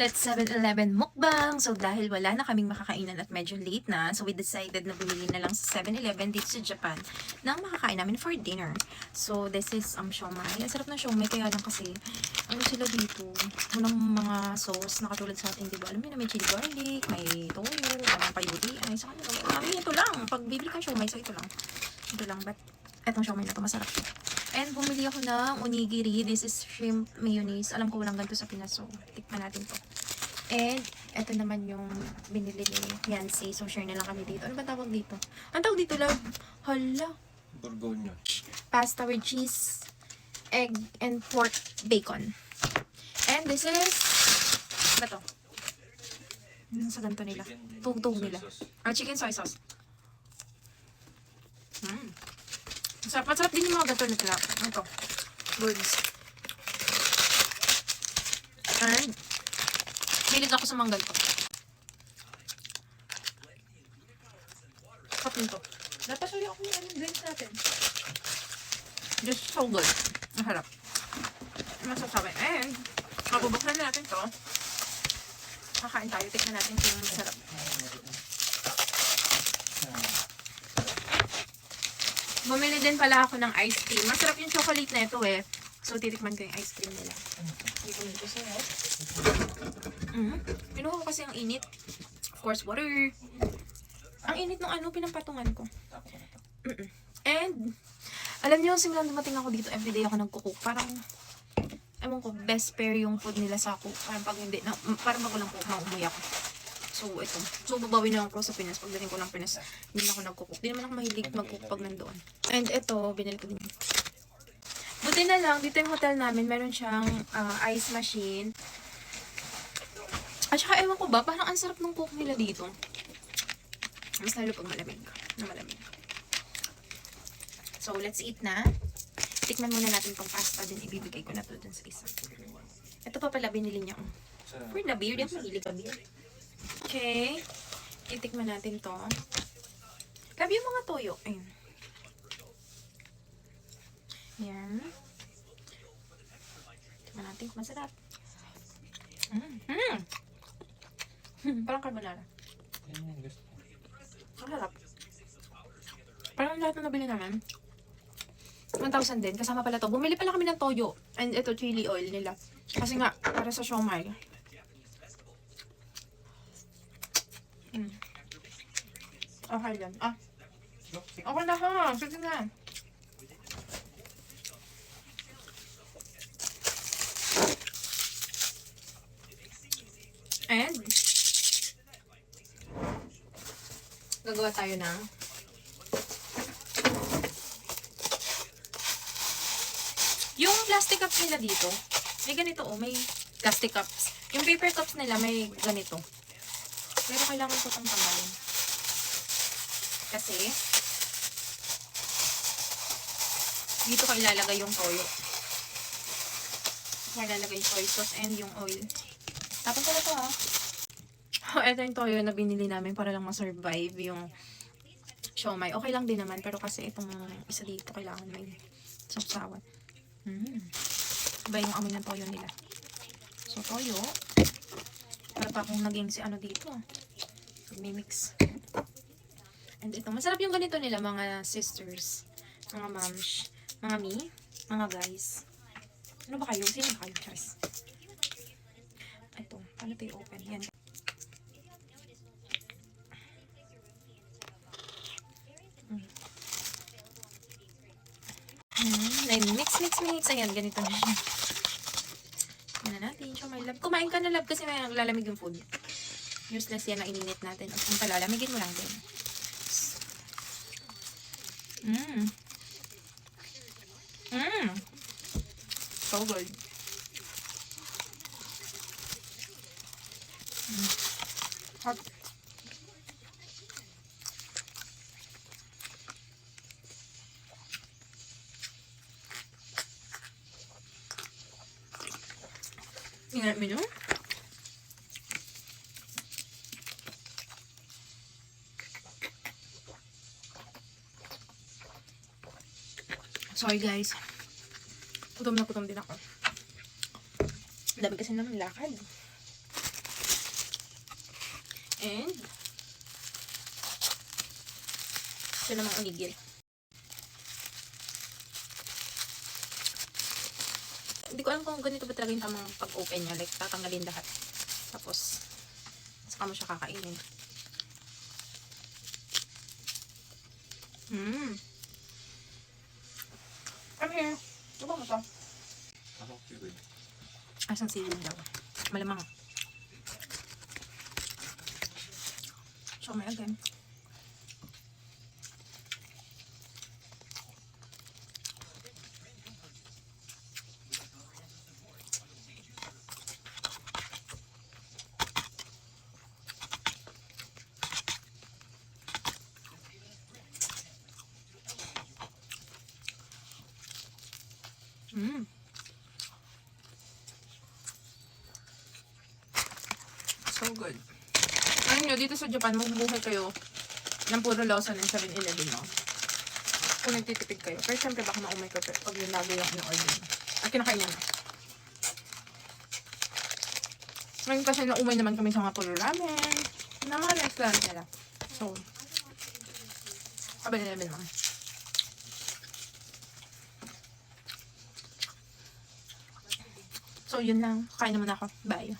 let's 7-Eleven mukbang. So, dahil wala na kaming makakainan at medyo late na, so we decided na bumili na lang sa 7-Eleven dito sa Japan ng makakain namin for dinner. So, this is siomai. Ang sarap ng siomai, kaya lang kasi, ano sila dito? Walang mga sauce na katulad sa atin, diba? Alam mo na may chili garlic, may toyo, may payuti. Ay, sa kanila. Kami ito lang. Pag bibili kang siomai, so ito lang. Ito lang, but etong siomai na to masarap. And bumili ako ng onigiri. This is shrimp mayonnaise. Alam ko walang ganito sa Pinas. So, tikman natin to. And, eto naman yung binili ni Yancy. So, share na lang kami dito. Ano ba tawag dito? Ang tawag dito, love? Hala. Burgonya. Pasta with cheese, egg, and pork bacon. And this is, ano to? Ano sa ganito nila? Tugtog nila. Chicken soy sauce. Masarap din yung mga gato nila. Ito. Goods. And, bilig ako sa mga ganito. Sarap nito. Napasuli ako yung drinks natin. Just so good. Ang harap. Masasabi. And, mabubuksan na natin to. Kakain tayo. Tignan natin kung masarap. Bumili din pala ako ng ice cream. Masarap yung chocolate na ito eh. So, titikman ko yung ice cream nila. Hindi ko nito sa'yo. Pinuha ko kasi ang init. Of course, water. Ang init ng ano, pinampatungan ko. And, alam niyo, simulan dumating ako dito, everyday ako nagkukook. Parang, ewan ko, best pair yung food nila sa cook. Parang pag hindi, parang pag walang cook, maumuwi ako. So, ito. So, babawi na ako sa Pinas. Pagdating ko ng Pinas, hindi na ako nagkukook. Hindi naman ako mahilig mag-cook pag nandoon. And ito, binili ko din. Buti na lang, dito yung hotel namin, meron siyang ice machine. At saka, ewan ko ba, parang ang sarap ng cook nila dito. Mas lalo pag malamig. Na malamig. So, let's eat na. Tikman muna natin tong pasta din. Ibibigay ko na to dun sa isa. Ito pa pala, binili niya. For the beer, di ako mahilig ka beer. Okay. Itikman natin to. Grabe yung mga toyo. Ayun. Yan. Tikman natin kung masarap. Parang carbonara. Ang harap. Parang lahat na nabili naman. 1,000 din. Kasama pala to. Bumili pala kami ng toyo. And ito, chili oil nila. Kasi nga, para sa siomai. Okay lang. Okay na ha. Sige na. And, gagawa tayo ng yung plastic cups nila dito. May ganito may plastic cups. Yung paper cups nila may ganito. Pero kailangan ko itong tanggalin. Kasi, dito ko ilalagay yung toyo. Dito ko ilalagay yung soy sauce and yung oil. Tapos pala ito ito yung toyo na binili namin para lang ma-survive yung siomai. Okay lang din naman, pero kasi itong isa dito kailangan may sausawan. Iba yung amoy ng toyo nila. So, toyo. Para pa akong naging si ano dito. Mimix. And ito, masarap yung ganito nila, mga sisters, mga moms, mga me, mga guys. Ano ba kayo? Sino ba kayo, Charis? Ito, paano ito i-open? Yan. Mix. Ayan, ganito na siya. Yan na natin. So, my love. Kumain ka na, love, kasi may naglalamig yung food. Useless yan na ininit natin. At kung palalamigin mo lang din. So good. Hot. Ingat mo yun? Sorry guys. Gutom na gutom din ako. Dami kasi naman lakad. And ito namang onigiri. Hindi ko alam kung ganito ba talaga yung tamang pag-open niya. Like, tatanggalin lahat. Tapos, saka mo siya kakainin. Come here. Diba mo to? Asang seaweed daw. Malamang. So, may again. So good. Alam nyo, dito sa Japan, magbubuhay kayo ng puro Lawson and 7-Eleven, no? Kung nagtitipid kayo. Pero syempre, baka maumay ka pag yung lagi yung in-order. At kinakain na. Ngayon kasi naumay naman kami sa mga puro ramen. Na mga restaurant nila. So, 7-Eleven lang. So, yun lang. Kain na muna ako. Bye.